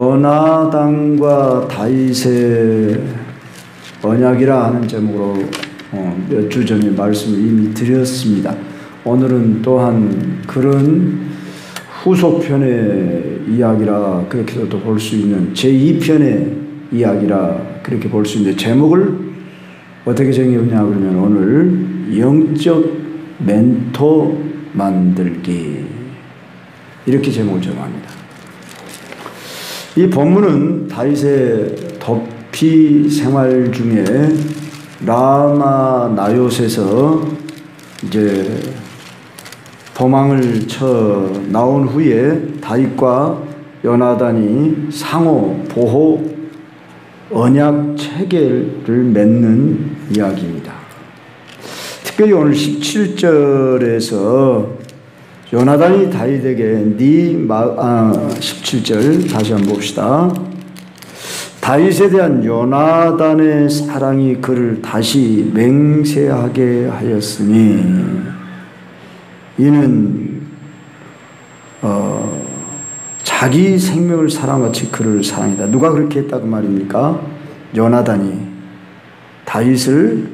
요나단과 다윗의 언약이라 하는 제목으로 몇 주 전에 말씀을 이미 드렸습니다. 오늘은 또한 그런 후속편의 이야기라 그렇게도 볼 수 있는 제2편의 이야기라 그렇게 볼 수 있는데, 제목을 어떻게 정했냐 그러면 오늘 영적 멘토 만들기, 이렇게 제목을 정합니다. 이 본문은 다윗의 도피 생활 중에 라마 나요셋에서 이제 도망을 쳐 나온 후에 다윗과 요나단이 상호 보호 언약 체계를 맺는 이야기입니다. 특별히 오늘 17절에서 요나단이 다윗에게 17절 다시 한번 봅시다. 다윗에 대한 요나단의 사랑이 그를 다시 맹세하게 하였으니 이는 자기 생명을 사랑같이 그를 사랑이다. 누가 그렇게 했다고 말입니까? 요나단이 다윗을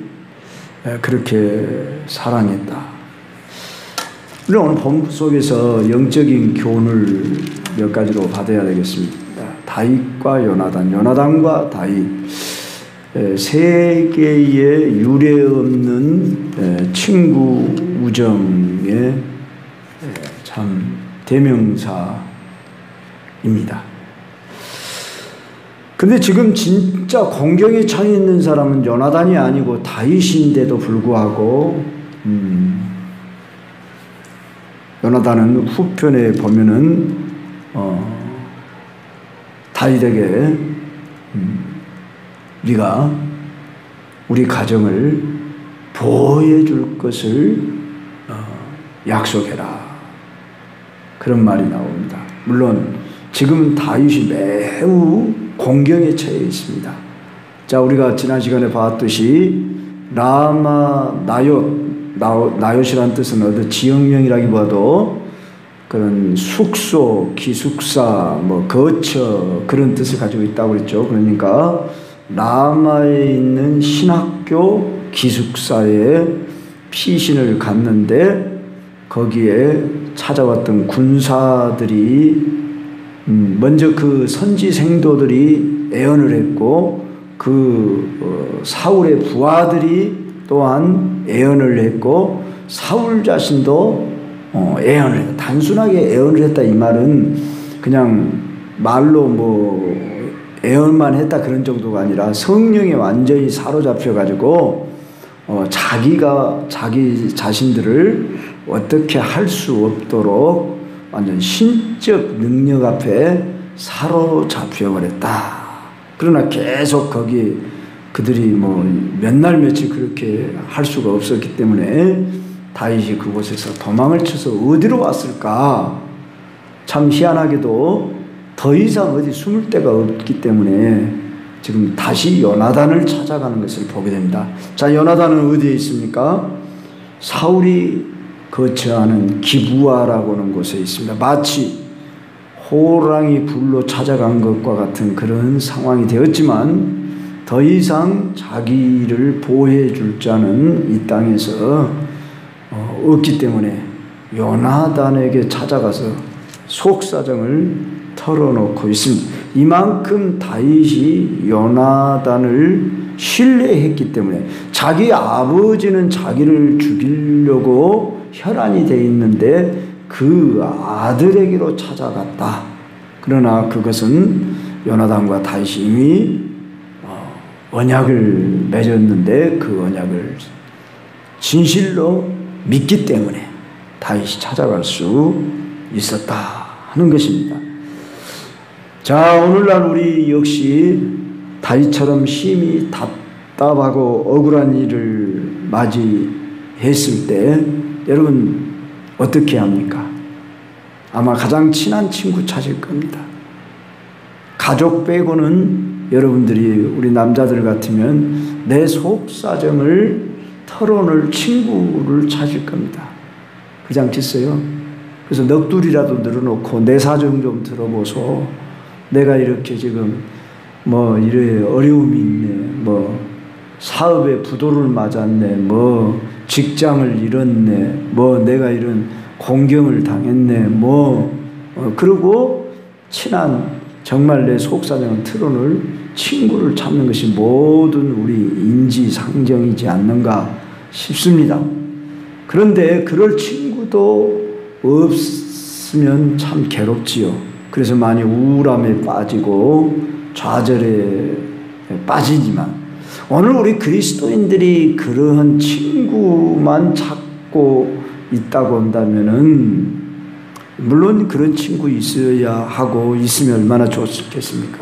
그렇게 사랑했다. 우리는 오늘 본문 속에서 영적인 교훈을 몇 가지로 받아야 되겠습니다. 다윗과 요나단, 요나단과 다윗, 세계의 유례 없는 친구 우정의 참 대명사입니다. 근데 지금 진짜 공경에 처해 있는 사람은 요나단이 아니고 다윗인데도 불구하고 요나단은 후편에 보면은 다윗에게 네가 우리 가정을 보호해 줄 것을 약속해라, 그런 말이 나옵니다. 물론 지금 다윗이 매우 공경에 처해 있습니다. 자, 우리가 지난 시간에 봤듯이 라마 나요시라는 뜻은 어떤 지역명이라기보다도 그런 숙소, 기숙사, 거처, 그런 뜻을 가지고 있다고 그랬죠. 그러니까 라마에 있는 신학교 기숙사에 피신을 갔는데 거기에 찾아왔던 군사들이 먼저 그 선지 생도들이 애언을 했고 사울의 부하들이 또한 애언을 했고 사울 자신도 애언을 했다. 단순하게 애언을 했다 이 말은 그냥 말로 애언만 했다 그런 정도가 아니라 성령에 완전히 사로잡혀 가지고 자기 자신들을 어떻게 할 수 없도록 완전 신적 능력 앞에 사로잡혀 버렸다. 그러나 계속 거기 그들이 몇 날 며칠 그렇게 할 수가 없었기 때문에 다윗이 그곳에서 도망을 쳐서 어디로 왔을까? 참 희한하게도 더 이상 어디 숨을 데가 없기 때문에 지금 다시 요나단을 찾아가는 것을 보게 됩니다. 자, 요나단은 어디에 있습니까? 사울이 거처하는 기브아라고 하는 곳에 있습니다. 마치 호랑이 불로 찾아간 것과 같은 그런 상황이 되었지만 더 이상 자기를 보호해 줄 자는 이 땅에서 없기 때문에 요나단에게 찾아가서 속사정을 털어놓고 있습니다. 이만큼 다윗이 요나단을 신뢰했기 때문에 자기 아버지는 자기를 죽이려고 혈안이 돼 있는데 그 아들에게로 찾아갔다. 그러나 그것은 요나단과 다윗이 이미 언약을 맺었는데 그 언약을 진실로 믿기 때문에 다윗이 찾아갈 수 있었다 하는 것입니다. 자, 오늘날 우리 역시 다윗처럼 심히 답답하고 억울한 일을 맞이했을 때 여러분 어떻게 합니까? 아마 가장 친한 친구 찾을 겁니다. 가족 빼고는 여러분들이 우리 남자들 같으면 내 속사정을 털어놓을 친구를 찾을 겁니다. 그렇지 않겠어요? 그래서 넋두리라도 늘어놓고 내 사정 좀 들어보소. 내가 이렇게 지금 뭐 이래 어려움이 있네, 뭐 사업에 부도를 맞았네, 뭐 직장을 잃었네, 뭐 내가 이런 공경을 당했네, 그러고 친한 정말 내 속사정을 틀어놓을 친구를 찾는 것이 모든 우리 인지상정이지 않는가 싶습니다. 그런데 그럴 친구도 없으면 참 괴롭지요. 그래서 많이 우울함에 빠지고 좌절에 빠지지만, 오늘 우리 그리스도인들이 그러한 친구만 찾고 있다고 한다면은, 물론 그런 친구 있어야 하고 있으면 얼마나 좋겠습니까?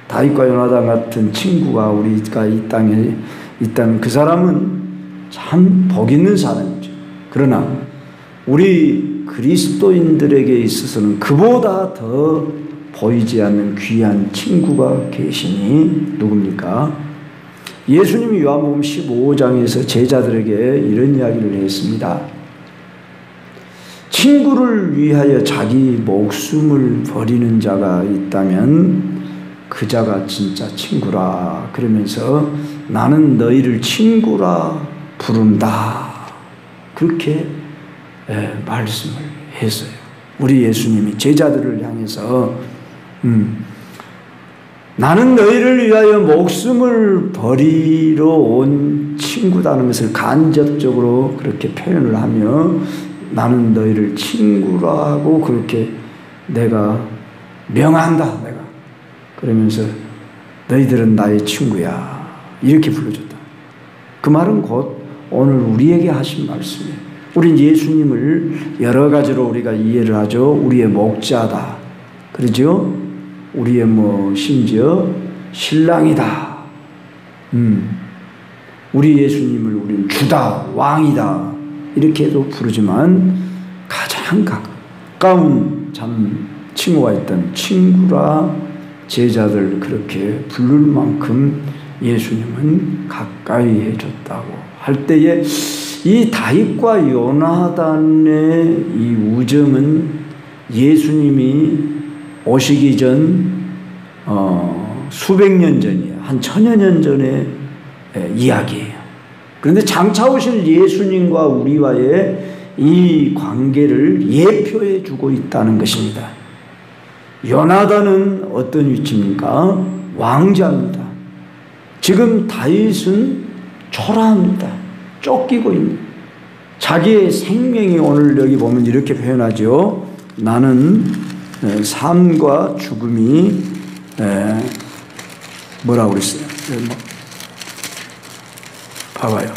다윗과 요나단 같은 친구가 우리가 이 땅에 있다면 그 사람은 참 복 있는 사람이죠. 그러나 우리 그리스도인들에게 있어서는 그보다 더 보이지 않는 귀한 친구가 계시니 누굽니까? 예수님이 요한복음 15장에서 제자들에게 이런 이야기를 했습니다. 친구를 위하여 자기 목숨을 버리는 자가 있다면 그 자가 진짜 친구라. 그러면서 나는 너희를 친구라 부른다. 그렇게 말씀을 했어요. 우리 예수님이 제자들을 향해서 나는 너희를 위하여 목숨을 버리러 온 친구다는 것을 간접적으로 그렇게 표현을 하며 나는 너희를 친구라고 그렇게 내가 명한다. 내가 그러면서 너희들은 나의 친구야. 이렇게 불러줬다. 그 말은 곧 오늘 우리에게 하신 말씀이에요. 우린 예수님을 여러 가지로 우리가 이해를 하죠. 우리의 목자다. 그러죠? 우리의 심지어 신랑이다. 우리 예수님을 우리는 주다, 왕이다. 이렇게도 부르지만 가장 가까운 참 친구가 있던 친구라 제자들 그렇게 부를 만큼 예수님은 가까이 해줬다고 할 때에 이 다윗과 요나단의 이 우정은 예수님이 오시기 전 수백 년 전이에요. 한 천여 년 전의 이야기예요. 그런데 장차 오실 예수님과 우리와의 이 관계를 예표해 주고 있다는 것입니다. 요나단은 어떤 위치입니까? 왕자입니다. 지금 다윗은 초라합니다. 쫓기고 있는 자기의 생명이 오늘 여기 보면 이렇게 표현하죠. 나는 삶과 죽음이 뭐라고 그랬어요? 봐봐요.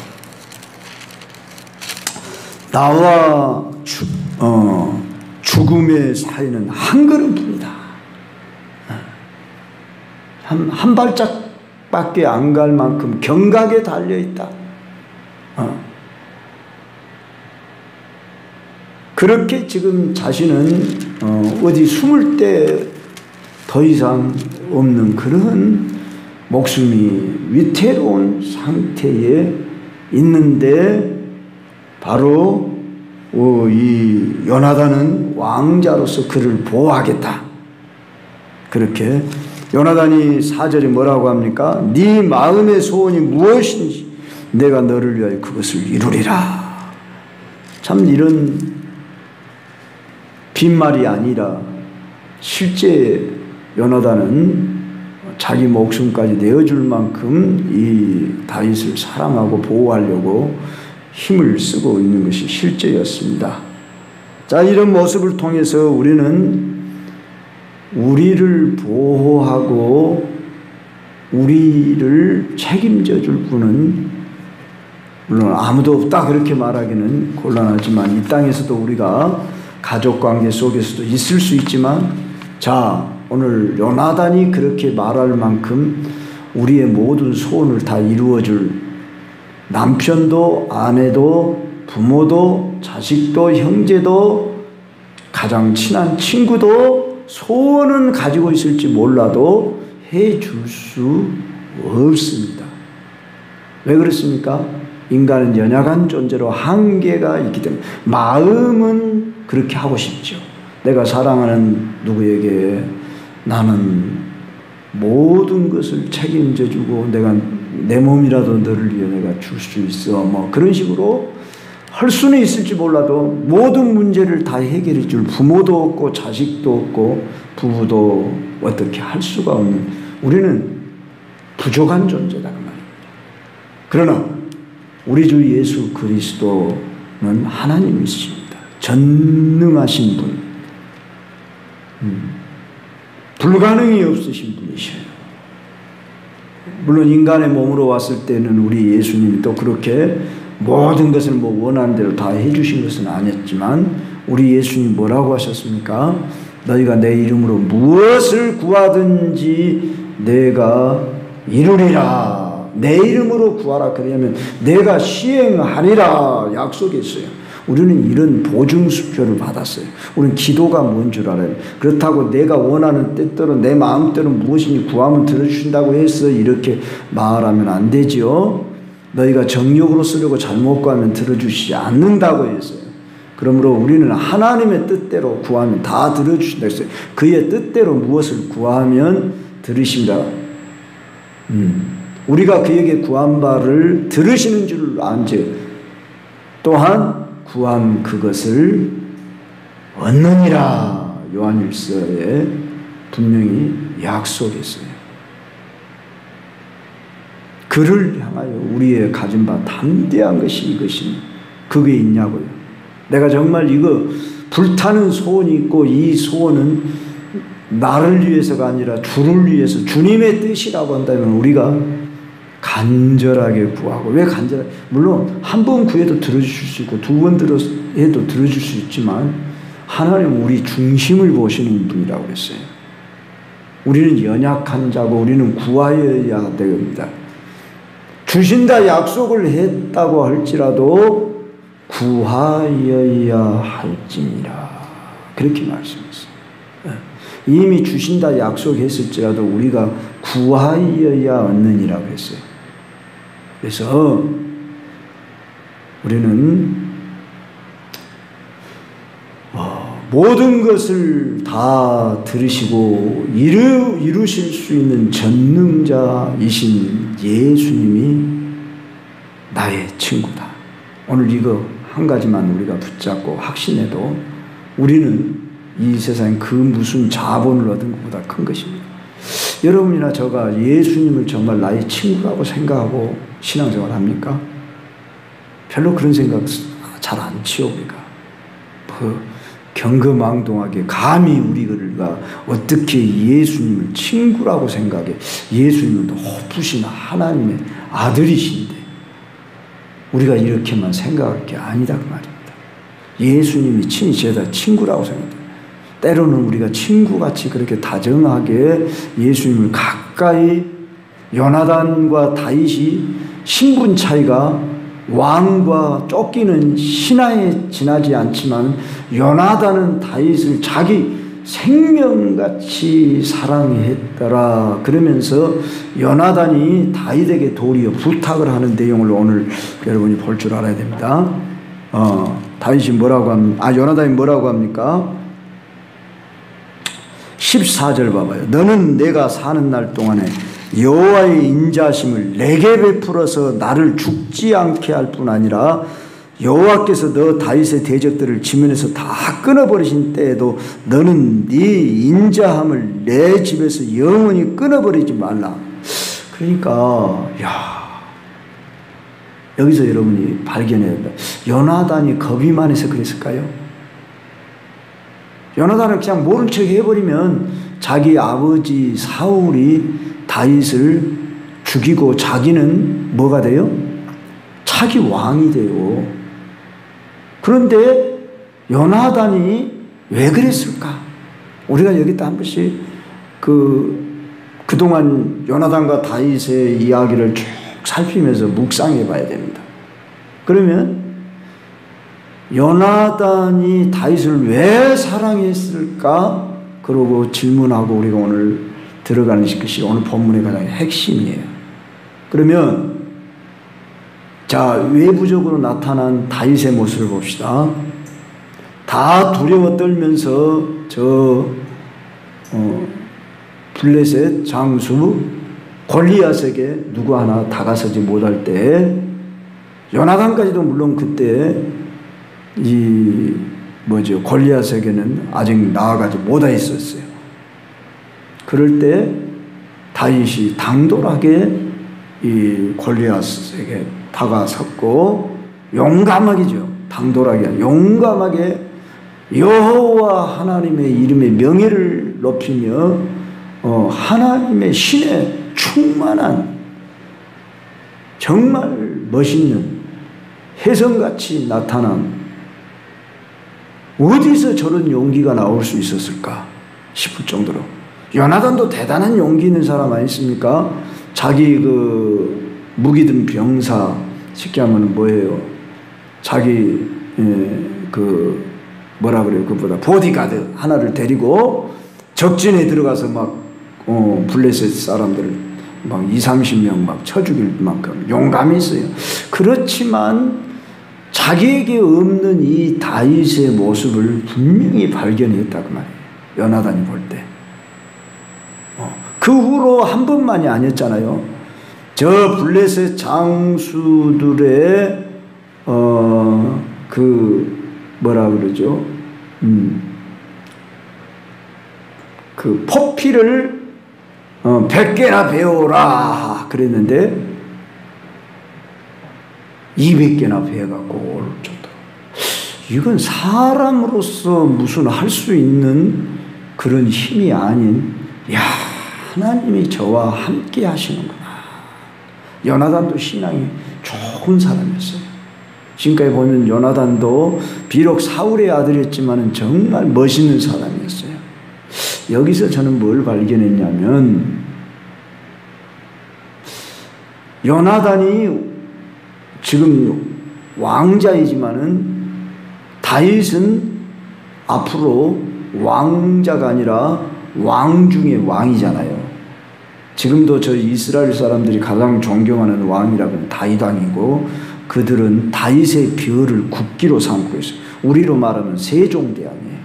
나와 죽음의 사이는 한 걸음뿐이다. 한 발짝밖에 안 갈 만큼 경각에 달려있다. 그렇게 지금 자신은 어디 숨을 데 더 이상 없는 그런 목숨이 위태로운 상태에 있는데 바로 이 요나단은 왕자로서 그를 보호하겠다. 그렇게 요나단이 4절에 뭐라고 합니까? 네 마음의 소원이 무엇인지 내가 너를 위하여 그것을 이루리라. 참 이런 빈말이 아니라 실제 요나단은 자기 목숨까지 내어줄 만큼 이 다윗을 사랑하고 보호하려고 힘을 쓰고 있는 것이 실제였습니다. 자, 이런 모습을 통해서 우리는 우리를 보호하고 우리를 책임져 줄 분은 물론 아무도 없다 그렇게 말하기는 곤란하지만 이 땅에서도 우리가 가족관계 속에서도 있을 수 있지만 자, 오늘 요나단이 그렇게 말할 만큼 우리의 모든 소원을 다 이루어줄 남편도 아내도 부모도 자식도 형제도 가장 친한 친구도 소원은 가지고 있을지 몰라도 해줄 수 없습니다. 왜 그렇습니까? 인간은 연약한 존재로 한계가 있기 때문에 마음은 그렇게 하고 싶죠. 내가 사랑하는 누구에게 나는 모든 것을 책임져 주고 내가 내 몸이라도 너를 위해 내가 줄 수 있어. 뭐 그런 식으로 할 수는 있을지 몰라도 모든 문제를 다 해결해 줄 부모도 없고 자식도 없고 부부도 어떻게 할 수가 없는, 우리는 부족한 존재다 그 말입니다. 그러나 우리 주 예수 그리스도는 하나님이십니다. 전능하신 분, 불가능이 없으신 분이셔요. 물론 인간의 몸으로 왔을 때는 우리 예수님이 또 그렇게 모든 것을 뭐 원하는 대로 다 해주신 것은 아니었지만 우리 예수님 뭐라고 하셨습니까? 너희가 내 이름으로 무엇을 구하든지 내가 이루리라. 내 이름으로 구하라. 그러면 내가 시행하리라 약속했어요. 우리는 이런 보증수표를 받았어요. 우리는 기도가 뭔 줄 알아요. 그렇다고 내가 원하는 뜻대로 내 마음대로 무엇이니 구하면 들어주신다고 해서 이렇게 말하면 안 되지요. 너희가 정욕으로 쓰려고 잘못 구하면 들어주시지 않는다고 했어요. 그러므로 우리는 하나님의 뜻대로 구하면 다 들어주신다 했어요. 그의 뜻대로 무엇을 구하면 들으십니다. 우리가 그에게 구한 바를 들으시는 줄 안지 또한 구한 그것을 얻느니라. 요한일서에 분명히 약속했어요. 그를 향하여 우리의 가진 바 담대한 것이 이것이니 그게 있냐고요. 내가 정말 이거 불타는 소원이 있고 이 소원은 나를 위해서가 아니라 주를 위해서 주님의 뜻이라고 한다면 우리가 간절하게 구하고, 왜 간절하게? 물론 한 번 구해도 들어주실 수 있고 두 번 해도 들어줄 수 있지만 하나님은 우리 중심을 보시는 분이라고 그랬어요. 우리는 연약한 자고 우리는 구하여야 됩니다. 주신다 약속을 했다고 할지라도 구하여야 할지니라. 그렇게 말씀했어요. 이미 주신다 약속했을지라도 우리가 구하여야 얻느니라고 했어요. 그래서 우리는 모든 것을 다 들으시고 이루실 수 있는 전능자이신 예수님이 나의 친구다. 오늘 이거 한 가지만 우리가 붙잡고 확신해도 우리는 이 세상에 그 무슨 자본을 얻은 것보다 큰 것입니다. 여러분이나 저가 예수님을 정말 나의 친구라고 생각하고 신앙생활 합니까? 별로 그런 생각 잘 안 치요. 우리가 경거망동하게 감히 우리가 어떻게 예수님을 친구라고 생각해. 예수님은 높으신 하나님의 아들이신데 우리가 이렇게만 생각할 게 아니다 그 말입니다. 예수님이 친히 죄다 친구라고 생각합니다. 때로는 우리가 친구같이 그렇게 다정하게 예수님을 가까이, 요나단과 다윗이 신분 차이가 왕과 쫓기는 신하에 지나지 않지만 요나단은 다윗을 자기 생명같이 사랑했더라. 그러면서 요나단이 다윗에게 도리어 부탁을 하는 내용을 오늘 여러분이 볼 줄 알아야 됩니다. 다윗이 뭐라고 합니까? 요나단이 뭐라고 합니까? 14절 봐봐요. 너는 내가 사는 날 동안에 여호와의 인자심을 내게 베풀어서 나를 죽지 않게 할 뿐 아니라 여호와께서 너 다윗의 대적들을 지면에서 다 끊어버리신 때에도 너는 네 인자함을 내 집에서 영원히 끊어버리지 말라. 그러니까 여기서 여러분이 발견해야 된다. 요나단이 겁이 많아서 그랬을까요? 요나단은 그냥 모른 척 해버리면 자기 아버지 사울이 다윗을 죽이고 자기는 뭐가 돼요? 차기 왕이 돼요. 그런데 요나단이 왜 그랬을까? 우리가 여기다 한 번씩 그동안 요나단과 다윗의 이야기를 쭉 살피면서 묵상해 봐야 됩니다. 그러면 요나단이 다윗을 왜 사랑했을까? 그러고 질문하고 우리가 오늘 들어가는 것이 오늘 본문의 가장 핵심이에요. 그러면 자, 외부적으로 나타난 다윗의 모습을 봅시다. 다 두려워 떨면서 블레셋 장수 골리앗에게 누구 하나 다가서지 못할 때 요나단까지도 물론 그때 골리앗에게는 아직 나아가지 못하 있었어요. 그럴 때 다윗이 당돌하게 이 골리앗에게 다가섰고 용감하게죠. 당돌하게 용감하게 여호와 하나님의 이름의 명예를 높이며 하나님의 신에 충만한 정말 멋있는 혜성같이 나타난 어디서 저런 용기가 나올 수 있었을까 싶을 정도로 요나단도 대단한 용기 있는 사람 아니십니까? 자기 그 무기든 병사 쉽게 하면 뭐예요? 자기 뭐라 그래요? 그보다 보디가드 하나를 데리고 적진에 들어가서 막 블레셋 사람들을 막 20-30명 막 쳐 죽일 만큼 용감이 있어요. 그렇지만 자기에게 없는 이 다윗의 모습을 분명히 발견했다 그 말이에요. 요나단이 볼 때. 그 후로 한 번만이 아니었잖아요. 저 블레셋 장수들의 뭐라 그러죠? 그 포피를 100개나 배워라 그랬는데 200개나 배워갖고 올 정도. 이건 사람으로서 무슨 할 수 있는 그런 힘이 아닌, 야, 하나님이 저와 함께 하시는구나. 요나단도 신앙이 좋은 사람이었어요. 지금까지 보면 요나단도 비록 사울의 아들이었지만 정말 멋있는 사람이었어요. 여기서 저는 뭘 발견했냐면 요나단이 지금 왕자이지만은 다윗은 앞으로 왕자가 아니라 왕 중에 왕이잖아요. 지금도 저 이스라엘 사람들이 가장 존경하는 왕이라면 다윗 왕이고 그들은 다윗의 벼를 국기로 삼고 있어요. 우리로 말하면 세종대왕이에요.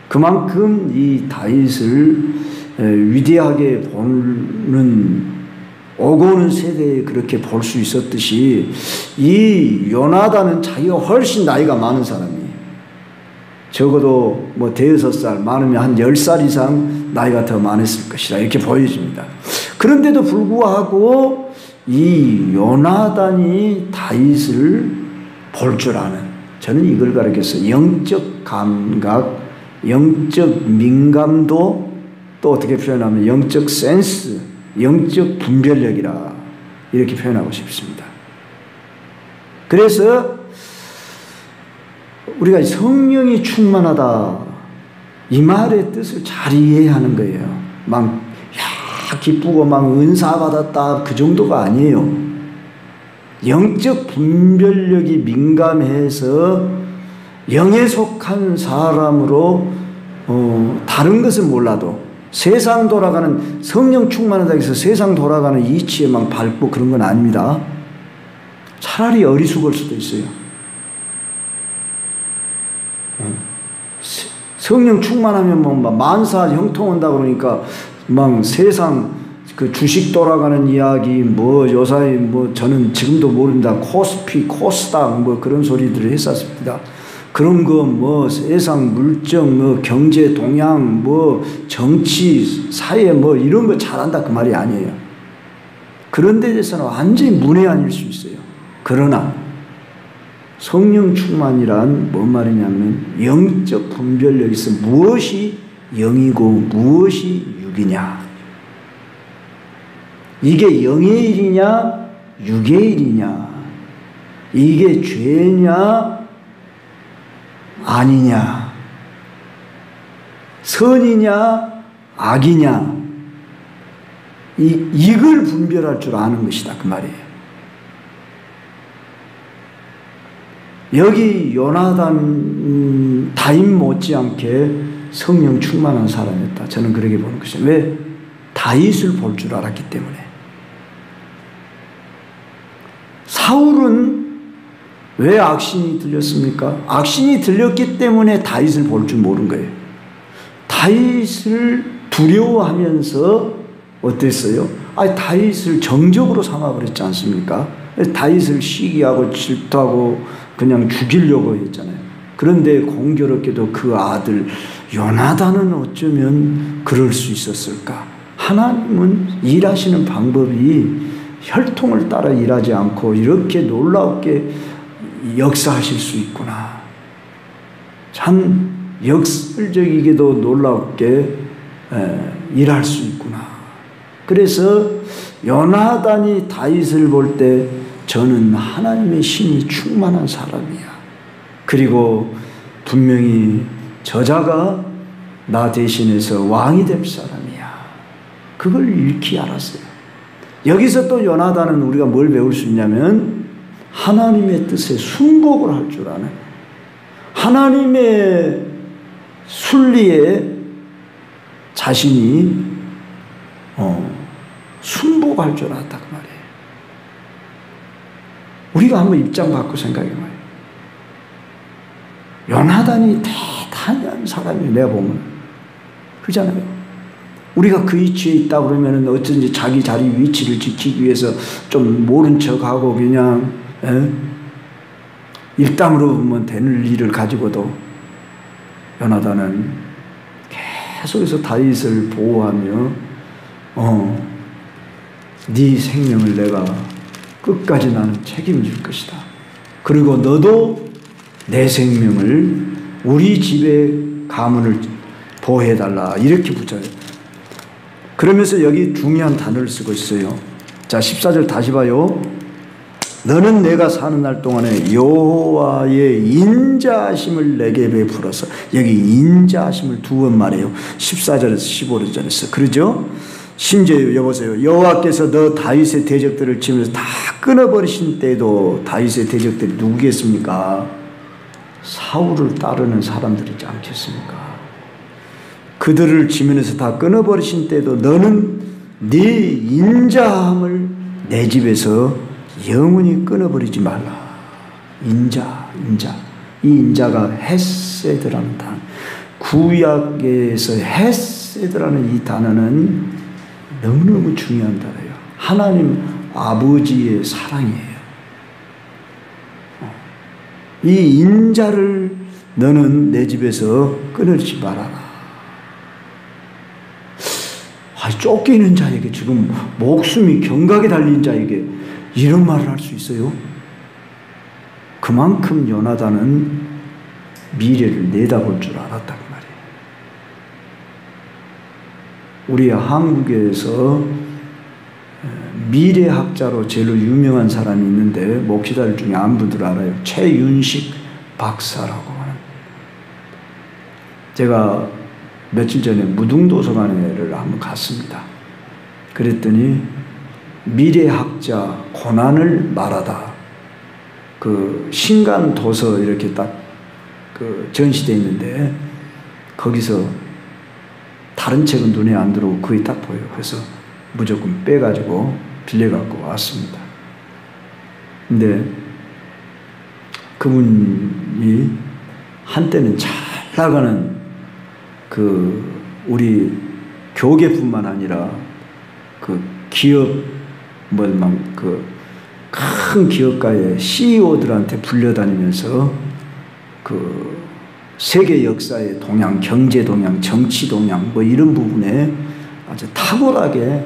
그만큼 이 다윗을 위대하게 보는 오고 오는 세대에 그렇게 볼 수 있었듯이 이 요나단은 자기가 훨씬 나이가 많은 사람이에요. 적어도 뭐 대여섯 살, 많으면 한 10살 이상 나이가 더 많았을 것이라 이렇게 보여집니다. 그런데도 불구하고 이 요나단이 다윗을 볼 줄 아는, 저는 이걸 가르쳤어요. 영적 감각, 영적 민감도, 또 어떻게 표현하면 영적 센스, 영적 분별력이라 이렇게 표현하고 싶습니다. 그래서 우리가 성령이 충만하다 이 말의 뜻을 잘 이해하는 거예요. 막 기쁘고 막 은사 받았다 그 정도가 아니에요. 영적 분별력이 민감해서 영에 속한 사람으로 다른 것은 몰라도 세상 돌아가는, 성령 충만하다 해서 세상 돌아가는 이치에 막 밟고 그런 건 아닙니다. 차라리 어리숙을 수도 있어요. 성령 충만하면 뭐 만사 형통한다 그러니까 막 세상 그 주식 돌아가는 이야기 뭐 요사이 뭐 저는 지금도 모릅니다. 코스피, 코스닥 뭐 그런 소리들을 했었습니다. 그런 거 뭐 세상 물정 뭐 경제 동향 뭐 정치 사회 뭐 이런 거 잘한다 그 말이 아니에요. 그런 데 대해서는 완전히 문외한일 수 있어요. 그러나 성령 충만이란 뭔 말이냐면 영적 분별력에서 무엇이 영이고 무엇이 육이냐, 이게 영의 일이냐 육의 일이냐, 이게 죄냐 아니냐, 선이냐 악이냐, 이걸 분별할 줄 아는 것이다 그 말이에요. 여기 요나단 다윗 못지않게 성령 충만한 사람이었다. 저는 그렇게 보는 것이죠. 왜? 다윗을 볼 줄 알았기 때문에. 사울은 왜 악신이 들렸습니까? 악신이 들렸기 때문에 다윗을 볼 줄 모른 거예요. 다윗을 두려워하면서 어땠어요? 다윗을 정적으로 삼아버렸지 않습니까? 다윗을 시기하고 질투하고 그냥 죽이려고 했잖아요. 그런데 공교롭게도 그 아들 요나단은 어쩌면 그럴 수 있었을까? 하나님은 일하시는 방법이 혈통을 따라 일하지 않고 이렇게 놀랍게 역사하실 수 있구나. 참 역설적이게도 놀랍게 일할 수 있구나. 그래서 요나단이 다윗을 볼 때 저는 하나님의 신이 충만한 사람이야. 그리고 분명히 저자가 나 대신해서 왕이 될 사람이야. 그걸 읽히 알았어요. 여기서 또 요나단은 우리가 뭘 배울 수 있냐면 하나님의 뜻에 순복을 할 줄 아는, 하나님의 순리에 자신이 순복할 줄 알았다 그 말이에요. 우리가 한번 입장 바꾸고 생각해 봐요. 요나단이 대단한 사람이에요. 내가 보면 그렇잖아요. 우리가 그 위치에 있다 그러면 어쩐지 자기 자리 위치를 지키기 위해서 좀 모른 척하고 그냥 일당으로 보면 되는 일을 가지고도 요나단은 계속해서 다윗을 보호하며 네 생명을 내가 끝까지 나는 책임질 것이다. 그리고 너도 내 생명을 우리 집의 가문을 보호해달라 이렇게 붙여요. 그러면서 여기 중요한 단어를 쓰고 있어요. 자, 14절 다시 봐요. 너는 내가 사는 날 동안에 여호와의 인자하심을 내게 베풀어서, 여기 인자하심을 두 번 말해요. 14절에서 15절에서. 그러죠? 심지어 여보세요. 여호와께서 너 다윗의 대적들을 치면서 다 끊어버리신 때도 다윗의 대적들이 누구겠습니까? 사울을 따르는 사람들이지 않겠습니까? 그들을 지면에서 다 끊어버리신 때도 너는 네 인자함을 내 집에서 영원히 끊어버리지 말라. 인자. 이 인자가 헤세드라는 단어. 구약에서 헤세드라는 이 단어는 너무너무 중요한 단어예요. 하나님 아버지의 사랑이에요. 이 인자를 너는 내 집에서 끊지 말아라. 쫓기는 자에게, 지금 목숨이 경각에 달린 자에게 이런 말을 할 수 있어요? 그만큼 요나단은 미래를 내다볼 줄 알았다 그 말이에요. 우리 한국에서 미래학자로 제일 유명한 사람이 있는데 목회자들 중에 안 분들 알아요. 최윤식 박사라고 하는. 제가 며칠 전에 무등도서관회를 한번 갔습니다. 그랬더니 미래학자 고난을 말하다, 그 신간 도서 이렇게 딱 그 전시되어 있는데 거기서 다른 책은 눈에 안 들어오고 그게 딱 보여요. 그래서 무조건 빼가지고 빌려갖고 왔습니다. 근데 그분이 한때는 잘 나가는 그 우리 교계뿐만 아니라 그 기업 그 큰 기업가의 CEO들한테 불려다니면서 그 세계 역사의 동향, 경제 동향, 정치 동향 뭐 이런 부분에 아주 탁월하게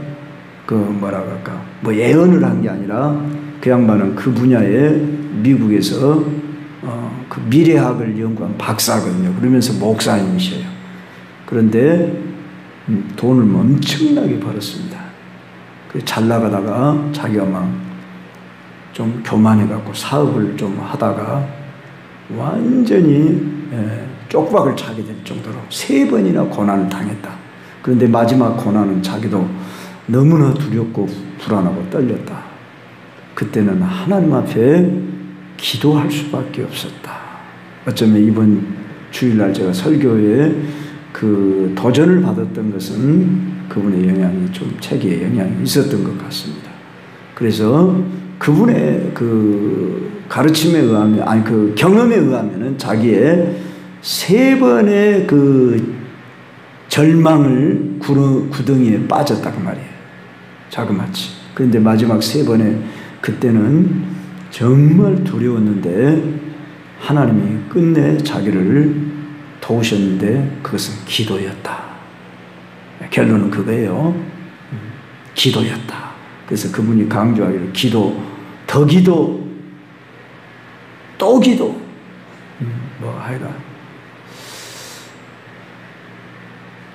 그 뭐라 그럴까 뭐 예언을 한 게 아니라 그 양반은 그 분야에 미국에서 그 미래학을 연구한 박사거든요. 그러면서 목사님이셔요. 그런데 돈을 엄청나게 벌었습니다. 잘 나가다가 자기가 막 좀 교만해갖고 사업을 좀 하다가 완전히 쪽박을 차게 될 정도로 3번이나 고난을 당했다. 그런데 마지막 고난은 자기도 너무나 두렵고 불안하고 떨렸다. 그때는 하나님 앞에 기도할 수밖에 없었다. 어쩌면 이번 주일날 제가 설교에 그 도전을 받았던 것은 그분의 영향이 좀 책에 영향이 있었던 것 같습니다. 그래서 그분의 그 가르침에 의하면, 아니 그 경험에 의하면은 자기의 3번의 그 절망을 구덩이에 빠졌다 그 말이에요. 자그마치. 그런데 마지막 3번에 그때는 정말 두려웠는데 하나님이 끝내 자기를 도우셨는데 그것은 기도였다. 결론은 그거예요. 기도였다. 그래서 그분이 강조하기를 기도, 더 기도, 또 기도. 하여간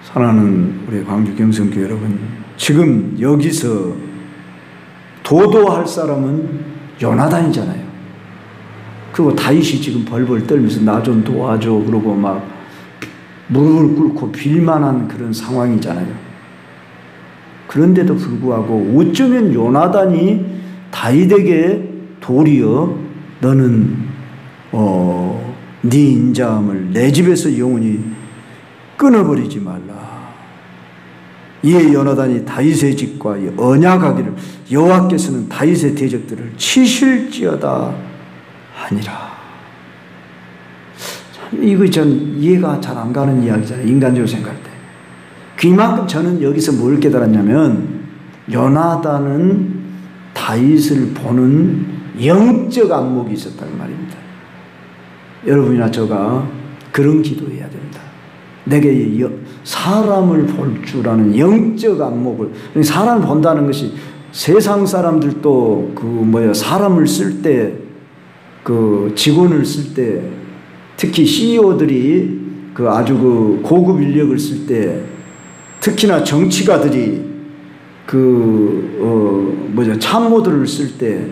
사랑하는 우리 광주 경성교회 여러분, 지금 여기서 도도할 사람은 요나단이잖아요. 그리고 다윗이 지금 벌벌 떨면서 나 좀 도와줘 그러고 막 무릎을 꿇고 빌만한 그런 상황이잖아요. 그런데도 불구하고 어쩌면 요나단이 다윗에게 도리어 너는 네 인자함을 내 집에서 영원히 끊어버리지 말라. 이에 요나단이 다윗의 집과 언약하기를 여호와께서는 다윗의 대적들을 치실지어다 하니라. 참 이거 전 이해가 잘 안 가는 이야기잖아요. 인간적으로 생각할 때. 그만큼 저는 여기서 뭘 깨달았냐면 요나단은 다윗을 보는 영적 안목이 있었다는 말입니다. 여러분이나 저가 그런 기도해야 됩니다. 내게 사람을 볼 줄 아는 영적 안목을, 사람을 본다는 것이 세상 사람들도 사람을 쓸 때, 직원을 쓸 때, 특히 CEO들이 아주 고급 인력을 쓸 때, 특히나 정치가들이 참모들을 쓸 때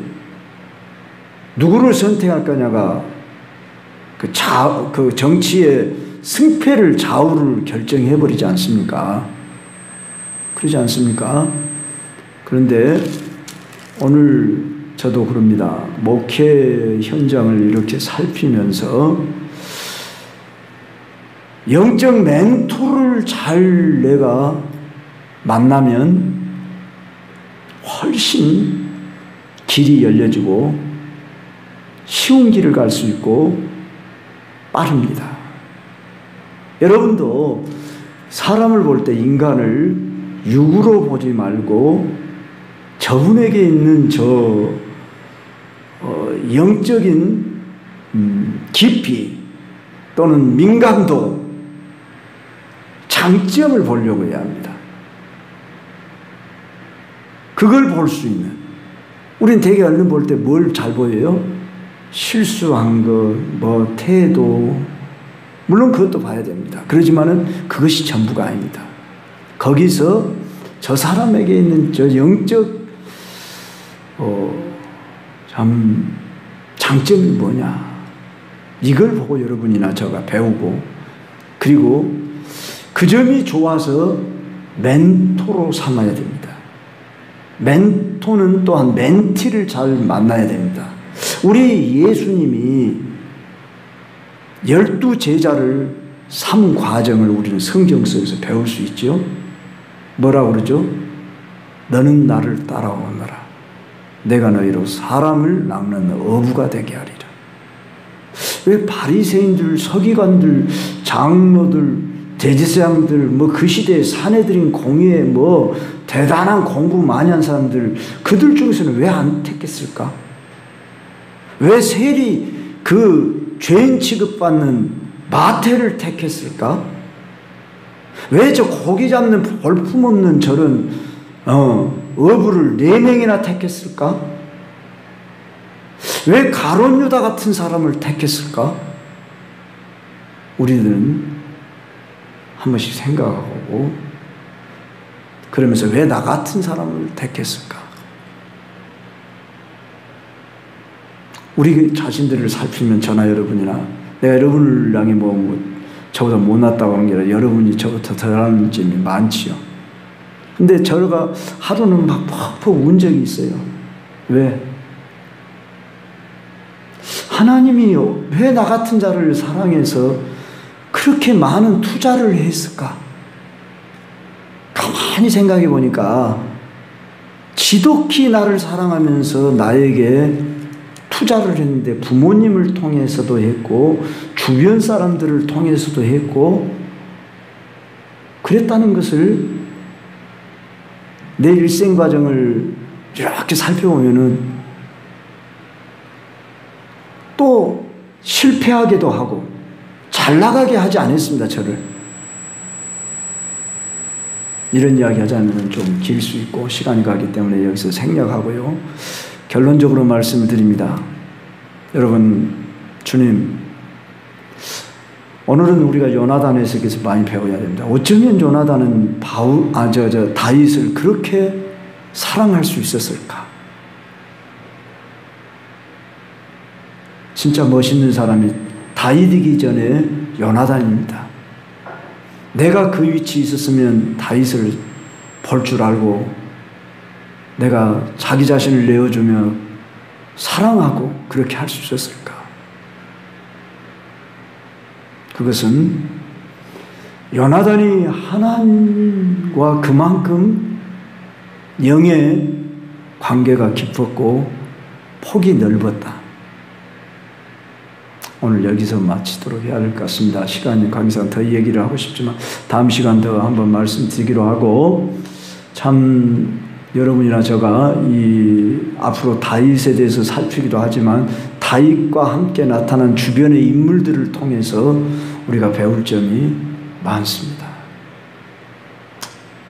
누구를 선택할 거냐가 정치의 승패를 좌우를 결정해버리지 않습니까? 그러지 않습니까? 그런데 오늘 저도 그럽니다. 목회 현장을 이렇게 살피면서 영적 멘토를 잘 내가 만나면 훨씬 길이 열려지고 쉬운 길을 갈 수 있고 빠릅니다. 여러분도 사람을 볼 때 인간을 육으로 보지 말고 저분에게 있는 영적인 깊이 또는 민감도, 장점을 보려고 해야 합니다. 그걸 볼 수 있는. 우린 되게 얼른 볼 때 뭘 잘 보여요? 실수한 것, 태도, 물론 그것도 봐야 됩니다. 그러지만은 그것이 전부가 아닙니다. 거기서 저 사람에게 있는 저 영적 장점이 뭐냐, 이걸 보고 여러분이나 저가 배우고, 그리고 그 점이 좋아서 멘토로 삼아야 됩니다. 멘토는 또한 멘티를 잘 만나야 됩니다. 우리 예수님이 12제자를 삼 과정을 우리는 성경 속에서 배울 수 있죠. 뭐라고 그러죠? 너는 나를 따라오너라. 내가 너희로 사람을 낚는 어부가 되게 하리라. 왜 바리새인들, 서기관들, 장로들, 대제사장들, 그 시대의 사내들인 공의에 대단한 공부 많이 한 사람들, 그들 중에서는 왜 안 택했을까? 왜 세리 죄인 취급받는 마태를 택했을까? 왜 저 고기 잡는 볼품없는 저런 어부를 4명이나 택했을까? 왜 가룟 유다 같은 사람을 택했을까? 우리들은 한 번씩 생각하고, 그러면서 왜 나 같은 사람을 택했을까? 우리 자신들을 살피면 저나 여러분이나, 내가 여러분을 향해 저보다 못났다고 하는 게 아니라 여러분이 저보다 덜한 점이 많지요. 근데 저가 하루는 막 퍽퍽 운 적이 있어요. 왜? 하나님이 왜 나 같은 자를 사랑해서 그렇게 많은 투자를 했을까? 가만히 생각해 보니까 지독히 나를 사랑하면서 나에게 투자를 했는데, 부모님을 통해서도 했고 주변 사람들을 통해서도 했고 그랬다는 것을 내 일생 과정을 이렇게 살펴보면은 또 실패하게도 하고 잘 나가게 하지 않았습니다. 저를. 이런 이야기 하자면 좀 길 수 있고 시간이 가기 때문에 여기서 생략하고요. 결론적으로 말씀을 드립니다. 여러분, 주님, 오늘은 우리가 요나단에서 많이 배워야 됩니다. 어쩌면 요나단은 다윗을 그렇게 사랑할 수 있었을까? 진짜 멋있는 사람이 다윗이기 전에 요나단입니다. 내가 그 위치에 있었으면 다윗을 볼 줄 알고 내가 자기 자신을 내어주며 사랑하고 그렇게 할 수 있었을까? 그것은 요나단이 하나님과 그만큼 영의 관계가 깊었고 폭이 넓었다. 오늘 여기서 마치도록 해야 될 것 같습니다. 시간이 관계상 더 얘기를 하고 싶지만 다음 시간 더 한번 말씀드리기로 하고, 참 여러분이나 제가 이 앞으로 다윗에 대해서 살피기도 하지만 다윗과 함께 나타난 주변의 인물들을 통해서 우리가 배울 점이 많습니다.